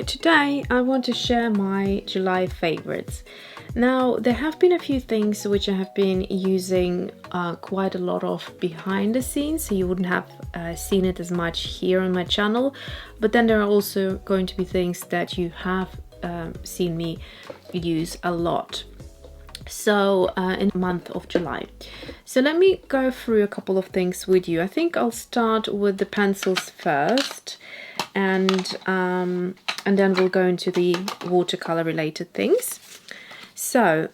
So today I want to share my July favorites. Now there have been a few things which I have been using quite a lot of behind the scenes, so you wouldn't have seen it as much here on my channel, but then there are also going to be things that you have seen me use a lot. So in the month of July. So let me go through a couple of things with you. I think I'll start with the pencils first, and then we'll go into the watercolor related things. So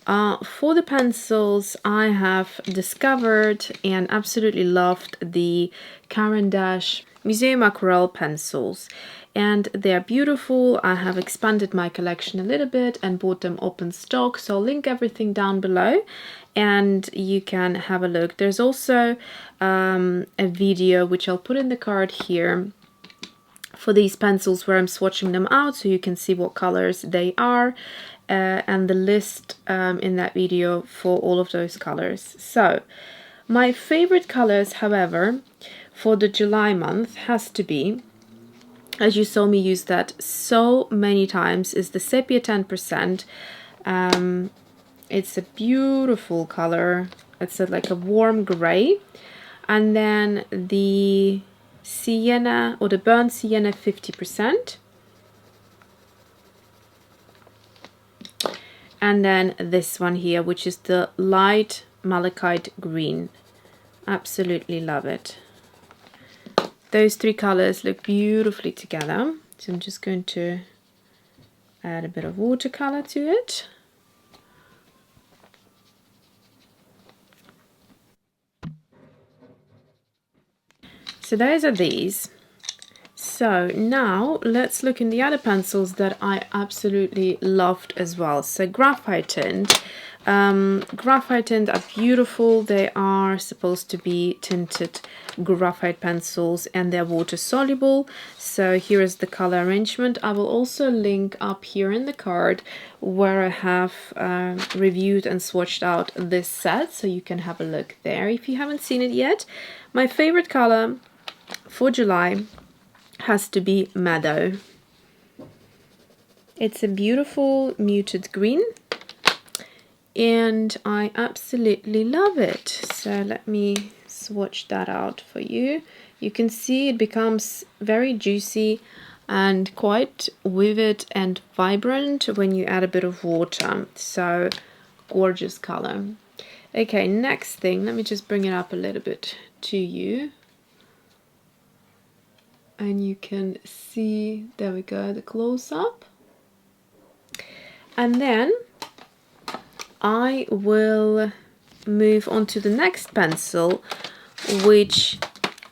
for the pencils, I have discovered and absolutely loved the Caran Museum Aquarelle Pencils, and they're beautiful. I have expanded my collection a little bit and bought them open stock, so I'll link everything down below and you can have a look. There's also a video which I'll put in the card here for these pencils where I'm swatching them out so you can see what colors they are, and the list in that video for all of those colors. So my favorite colors, however, for the July month has to be, as you saw me use that so many times, is the Sepia 10%. It's a beautiful color. It's like a warm gray. And then the Sienna, or the Burnt Sienna 50%. And then this one here, which is the light malachite green. Absolutely love it. Those three colors look beautifully together. So I'm just going to add a bit of watercolor to it. So those are these. So now let's look in the other pencils that I absolutely loved as well. So Graphite Tint. Graphite Tint are beautiful. They are supposed to be tinted graphite pencils and they're water soluble. So here is the color arrangement. I will also link up here in the card where I have reviewed and swatched out this set, so you can have a look there if you haven't seen it yet. My favorite color for July has to be Meadow. It's a beautiful muted green and I absolutely love it. So let me swatch that out for you. You can see it becomes very juicy and quite vivid and vibrant when you add a bit of water. So gorgeous color. Okay, next thing, let me just bring it up a little bit to you. And you can see, there we go, the close-up. And then I will move on to the next pencil, which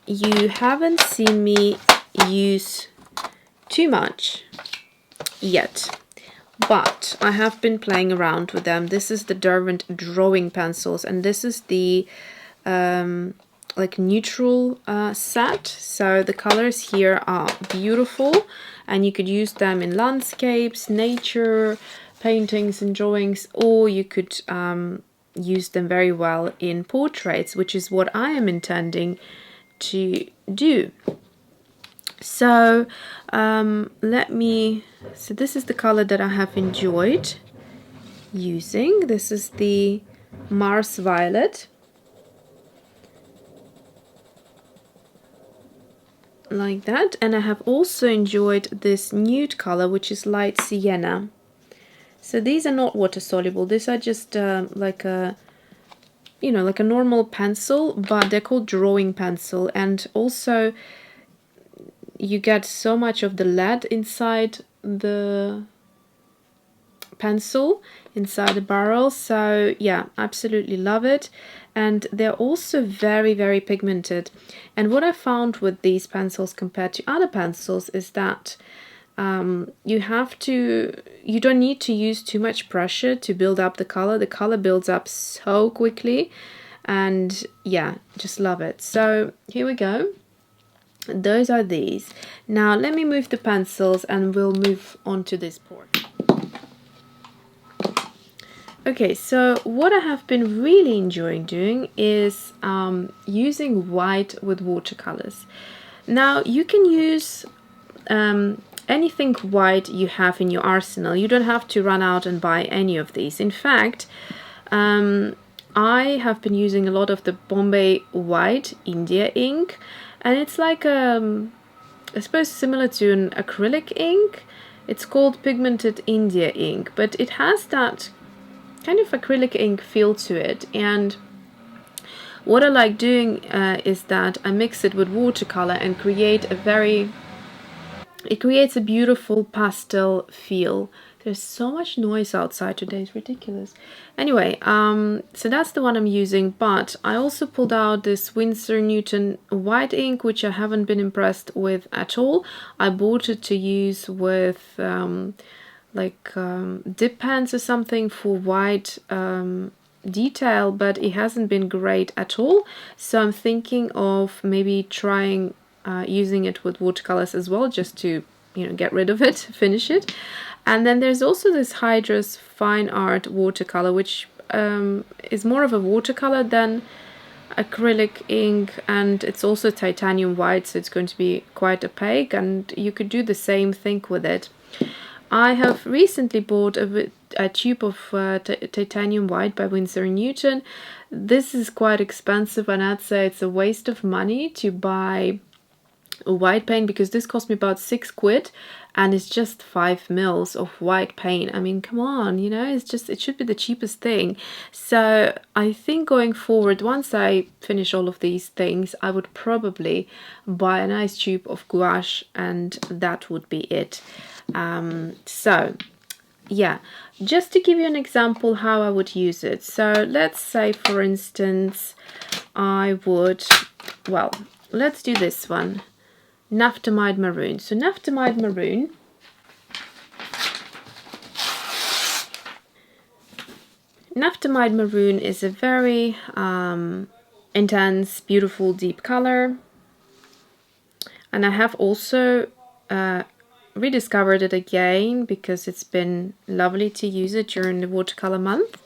you haven't seen me use too much yet, but I have been playing around with them. This is the Derwent drawing pencils, and this is the like neutral set. So the colors here are beautiful and you could use them in landscapes, nature, paintings and drawings, or you could use them very well in portraits, which is what I am intending to do. So so this is the color that I have enjoyed using. This is the Mars Violet. Like that. And I have also enjoyed this nude color, which is light sienna. So these are not water soluble. These are just like a, you know, like a normal pencil, but they're called drawing pencil. And also you get so much of the lead inside the pencil, inside the barrel. So yeah, absolutely love it. And they're also very, very pigmented. And what I found with these pencils compared to other pencils is that you don't need to use too much pressure to build up the color. The color builds up so quickly, and yeah, just love it. So here we go. Those are these. Now let me move the pencils and we'll move on to this part. Okay, so what I have been really enjoying doing is using white with watercolors. Now you can use anything white you have in your arsenal. You don't have to run out and buy any of these. In fact, I have been using a lot of the Bombay white India ink, and it's like I suppose similar to an acrylic ink. It's called pigmented India ink, but it has that kind of acrylic ink feel to it. And what I like doing is that I mix it with watercolor and it creates a beautiful pastel feel. There's so much noise outside today, it's ridiculous. Anyway, so that's the one I'm using, but I also pulled out this Winsor Newton white ink, which I haven't been impressed with at all. I bought it to use with dip pens or something for white detail, but it hasn't been great at all. So I'm thinking of maybe trying using it with watercolors as well, just to, you know, get rid of it, finish it. And then there's also this Hydra's Fine Art watercolor, which is more of a watercolor than acrylic ink, and it's also titanium white, so it's going to be quite opaque, and you could do the same thing with it. I have recently bought a tube of titanium white by Winsor & Newton. This is quite expensive, and I'd say it's a waste of money to buy a white paint, because this cost me about £6 and it's just 5 mils of white paint. I mean, come on, you know, it should be the cheapest thing. So I think going forward, once I finish all of these things, I would probably buy a nice tube of gouache, and that would be it. So yeah, just to give you an example how I would use it. So let's say, for instance, let's do this one. Napthamide Maroon. So Napthamide Maroon, is a very intense, beautiful, deep color. And I have also rediscovered it again because it's been lovely to use it during the watercolor month.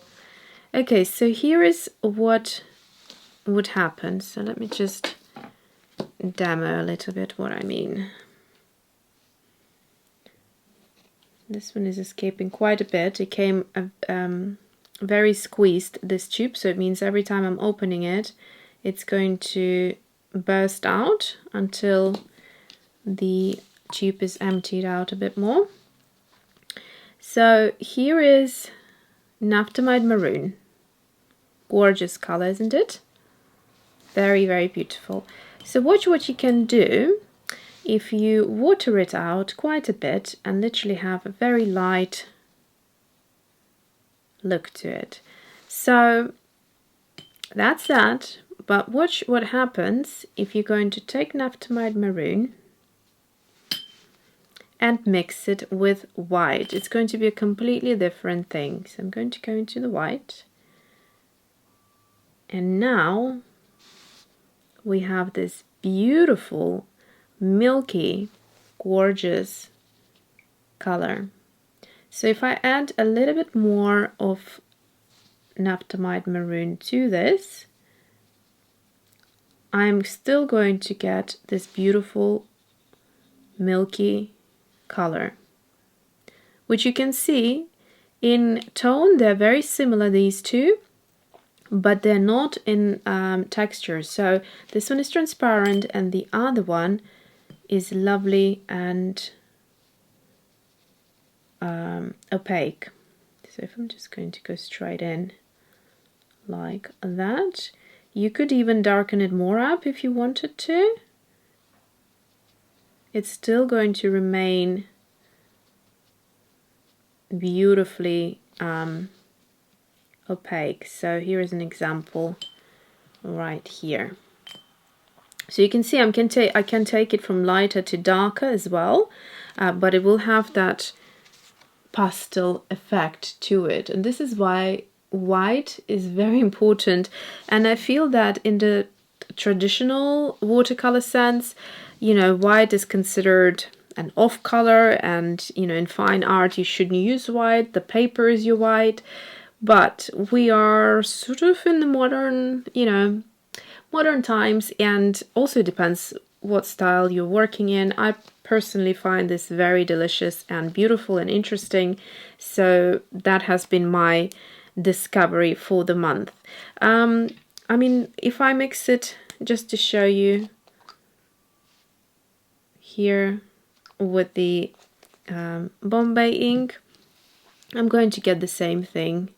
Okay, so here is what would happen. So let me just demo a little bit what I mean. This one is escaping quite a bit. It came very squeezed, this tube, so it means every time I'm opening it, it's going to burst out until the tube is emptied out a bit more. So here is Napthamide Maroon. Gorgeous color, isn't it? Very, very beautiful. So watch what you can do if you water it out quite a bit and literally have a very light look to it. So that's that. But watch what happens if you're going to take Napthamide Maroon and mix it with white. It's going to be a completely different thing. So I'm going to go into the white. And now we have this beautiful, milky, gorgeous color. So if I add a little bit more of Napthamide Maroon to this, I'm still going to get this beautiful, milky color, which you can see in tone. They're very similar, these two, but they're not in texture. So this one is transparent and the other one is lovely and opaque. So if I'm just going to go straight in like that, you could even darken it more up if you wanted to. It's still going to remain beautifully opaque. So here is an example right here. So you can see I can take it from lighter to darker as well, but it will have that pastel effect to it. And this is why white is very important. And I feel that in the traditional watercolor sense, you know, white is considered an off color, and you know, in fine art you shouldn't use white, the paper is your white. But we are sort of in the modern, you know, modern times, and also depends what style you're working in. I personally find this very delicious and beautiful and interesting. So that has been my discovery for the month. I mean, if I mix it, just to show you here with the Bombay ink, I'm going to get the same thing.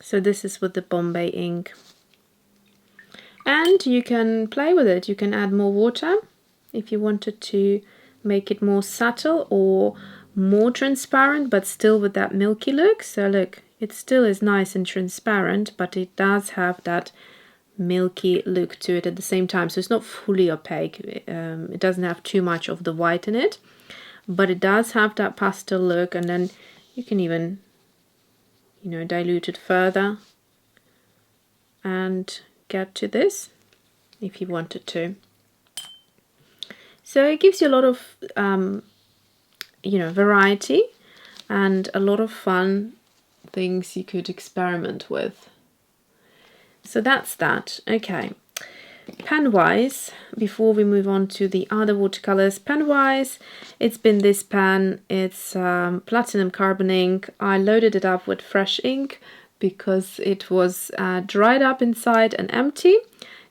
So this is with the Bombay ink. And you can play with it. You can add more water if you wanted to make it more subtle or more transparent, but still with that milky look. So look, it still is nice and transparent, but it does have that milky look to it at the same time. So it's not fully opaque. It doesn't have too much of the white in it, but it does have that pastel look. And then you can even, you know, dilute it further and get to this if you wanted to. So it gives you a lot of you know, variety and a lot of fun things you could experiment with. So that's that. Okay, pen wise, before we move on to the other watercolors, pen wise, it's been this pen. It's platinum carbon ink. I loaded it up with fresh ink because it was dried up inside and empty.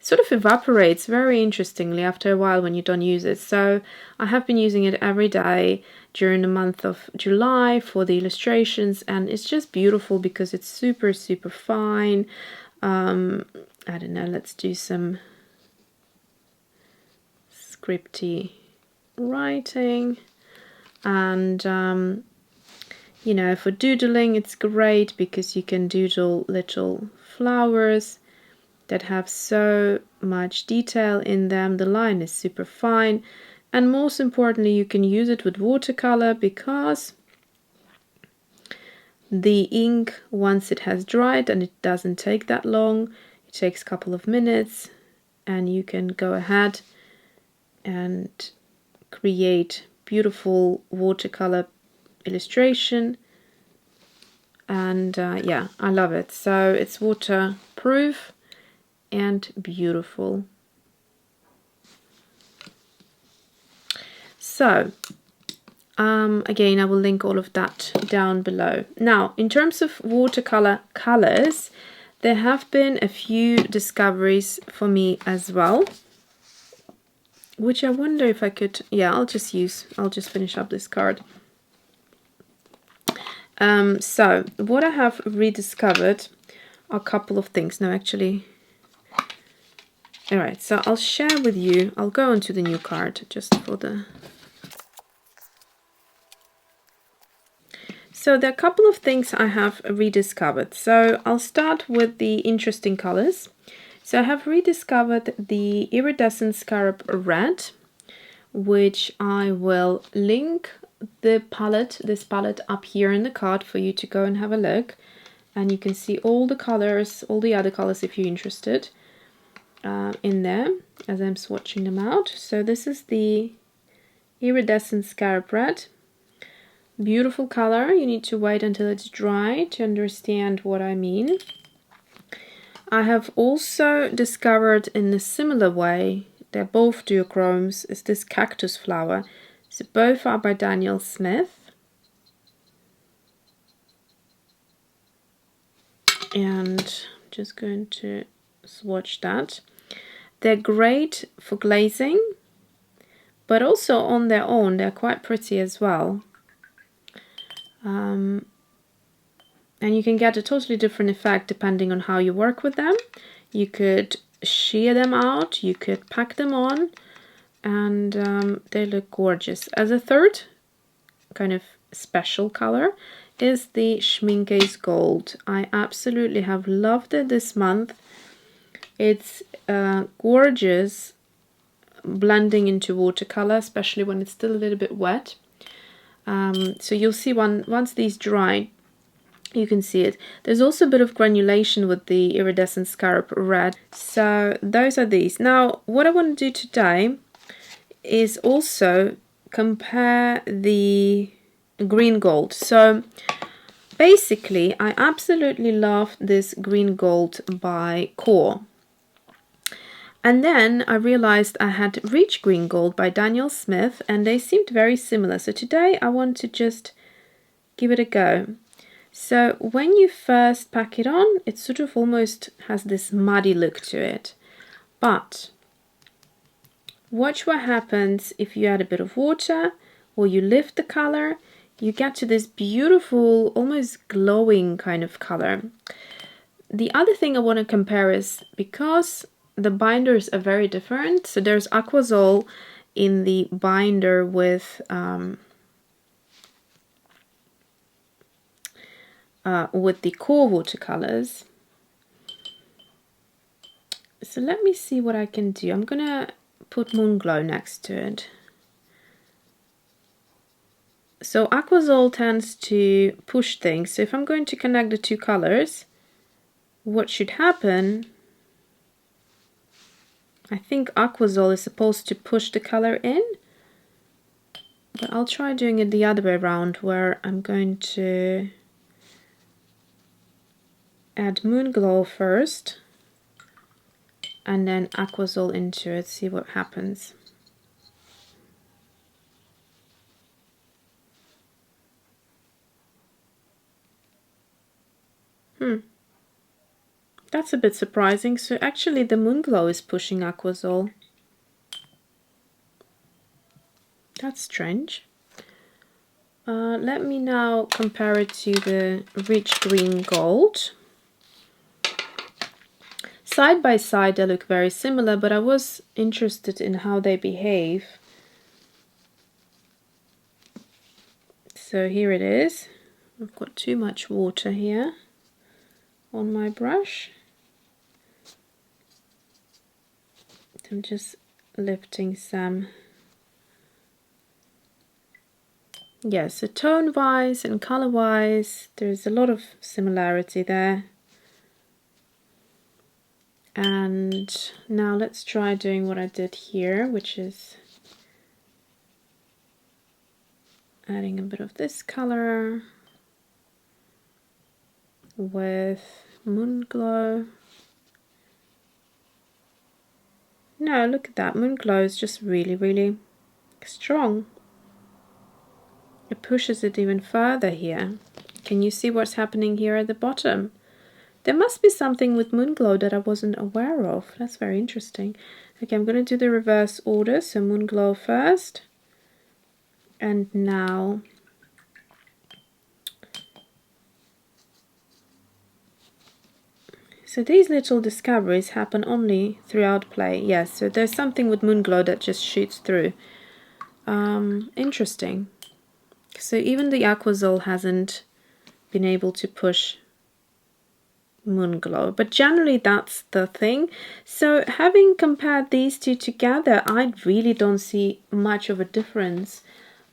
It sort of evaporates very interestingly after a while when you don't use it. So I have been using it every day during the month of July for the illustrations, and it's just beautiful because it's super fine. I don't know, let's do some scripty writing, and you know, for doodling it's great because you can doodle little flowers that have so much detail in them. The line is super fine, and most importantly you can use it with watercolor because the ink, once it has dried, and it doesn't take that long, it takes a couple of minutes, and you can go ahead and create beautiful watercolor illustration. And yeah, I love it. So it's waterproof and beautiful. So again, I will link all of that down below. Now, in terms of watercolor colors, there have been a few discoveries for me as well, which I wonder if I could, yeah, I'll just finish up this card. So what I have rediscovered are a couple of things. No, actually, all right, so I'll share with you, I'll go on to the new card just for the... So there are a couple of things I have rediscovered. So I'll start with the interesting colors. So I have rediscovered the Iridescent Scarab Red, which I will link the palette, this palette up here in the card for you to go and have a look. And you can see all the colors, all the other colors if you're interested in there as I'm swatching them out. So this is the Iridescent Scarab Red. Beautiful color. You need to wait until it's dry to understand what I mean. I have also discovered in a similar way, they're both duochromes, is this Cactus flower. So both are by Daniel Smith. And I'm just going to swatch that. They're great for glazing, but also on their own, they're quite pretty as well. And you can get a totally different effect depending on how you work with them. You could shear them out, you could pack them on, and they look gorgeous. As a third kind of special color is the Schmincke's Gold. I absolutely have loved it this month. It's gorgeous blending into watercolor, especially when it's still a little bit wet. So you'll see once these dry, you can see it. There's also a bit of granulation with the Iridescent Scarab Red. So those are these. Now, what I want to do today is also compare the green gold. So basically, I absolutely love this green gold by Core. And then I realized I had Rich Green Gold by Daniel Smith, and they seemed very similar. So today I want to just give it a go. So when you first pack it on, it sort of almost has this muddy look to it. But watch what happens if you add a bit of water or you lift the color. You get to this beautiful, almost glowing kind of color. The other thing I want to compare is, because the binders are very different. So there's Aquazole in the binder with the Core watercolors. So let me see what I can do. I'm gonna put Moonglow next to it. So Aquazole tends to push things. So if I'm going to connect the two colors, what should happen, I think Aquazole is supposed to push the color in, but I'll try doing it the other way around, where I'm going to add Moonglow first and then Aquazole into it, see what happens. That's a bit surprising. So actually the Moonglow is pushing Aquazole. That's strange. Let me now compare it to the Rich Green Gold. Side by side they look very similar, but I was interested in how they behave. So here it is. I've got too much water here on my brush. I'm just lifting some. Yeah, so tone-wise and color-wise, there's a lot of similarity there. And now let's try doing what I did here, which is adding a bit of this color with Moonglow. No, look at that. Moonglow is just really, really strong. It pushes it even further here. Can you see what's happening here at the bottom? There must be something with Moonglow that I wasn't aware of. That's very interesting. Okay, I'm going to do the reverse order. So Moonglow first. And now so these little discoveries happen only throughout play. Yes, so there's something with Moonglow that just shoots through. Interesting. So even the Aquazole hasn't been able to push Moonglow, but generally that's the thing. So having compared these two together, I really don't see much of a difference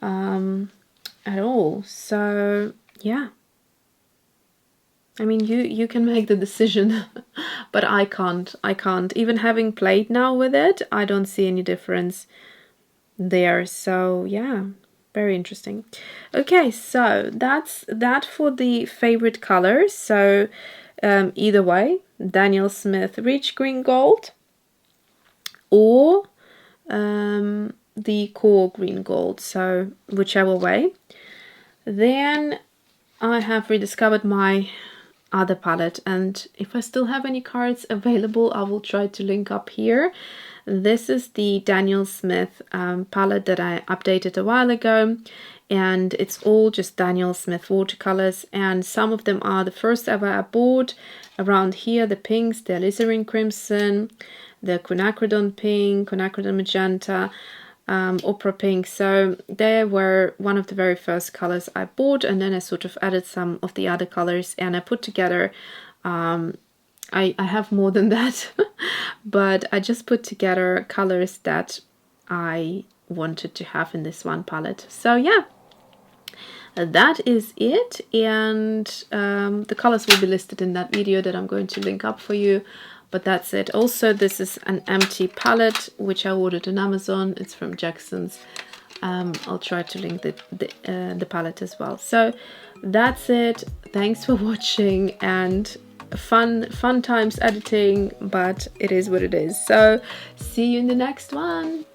at all. So yeah, I mean, you can make the decision, but I can't. Even having played now with it, I don't see any difference there. So yeah, very interesting. Okay, so that's that for the favorite colors. So either way, Daniel Smith Rich Green Gold or the Core Green Gold, so whichever way. Then I have rediscovered my other palette, and if I still have any cards available, I will try to link up here. This is the Daniel Smith palette that I updated a while ago, and it's all just Daniel Smith watercolors, and some of them are the first ever I bought. Around here, the pinks, the alizarin crimson, the quinacridone pink, quinacridone magenta, opera pink. So they were one of the very first colors I bought, and then I sort of added some of the other colors, and I put together I have more than that but I just put together colors that I wanted to have in this one palette. So yeah, that is it, and the colors will be listed in that video that I'm going to link up for you. But that's it. Also, this is an empty palette which I ordered on Amazon. It's from Jackson's. I'll try to link the palette as well. So that's it. Thanks for watching, and fun times editing, but it is what it is. So see you in the next one.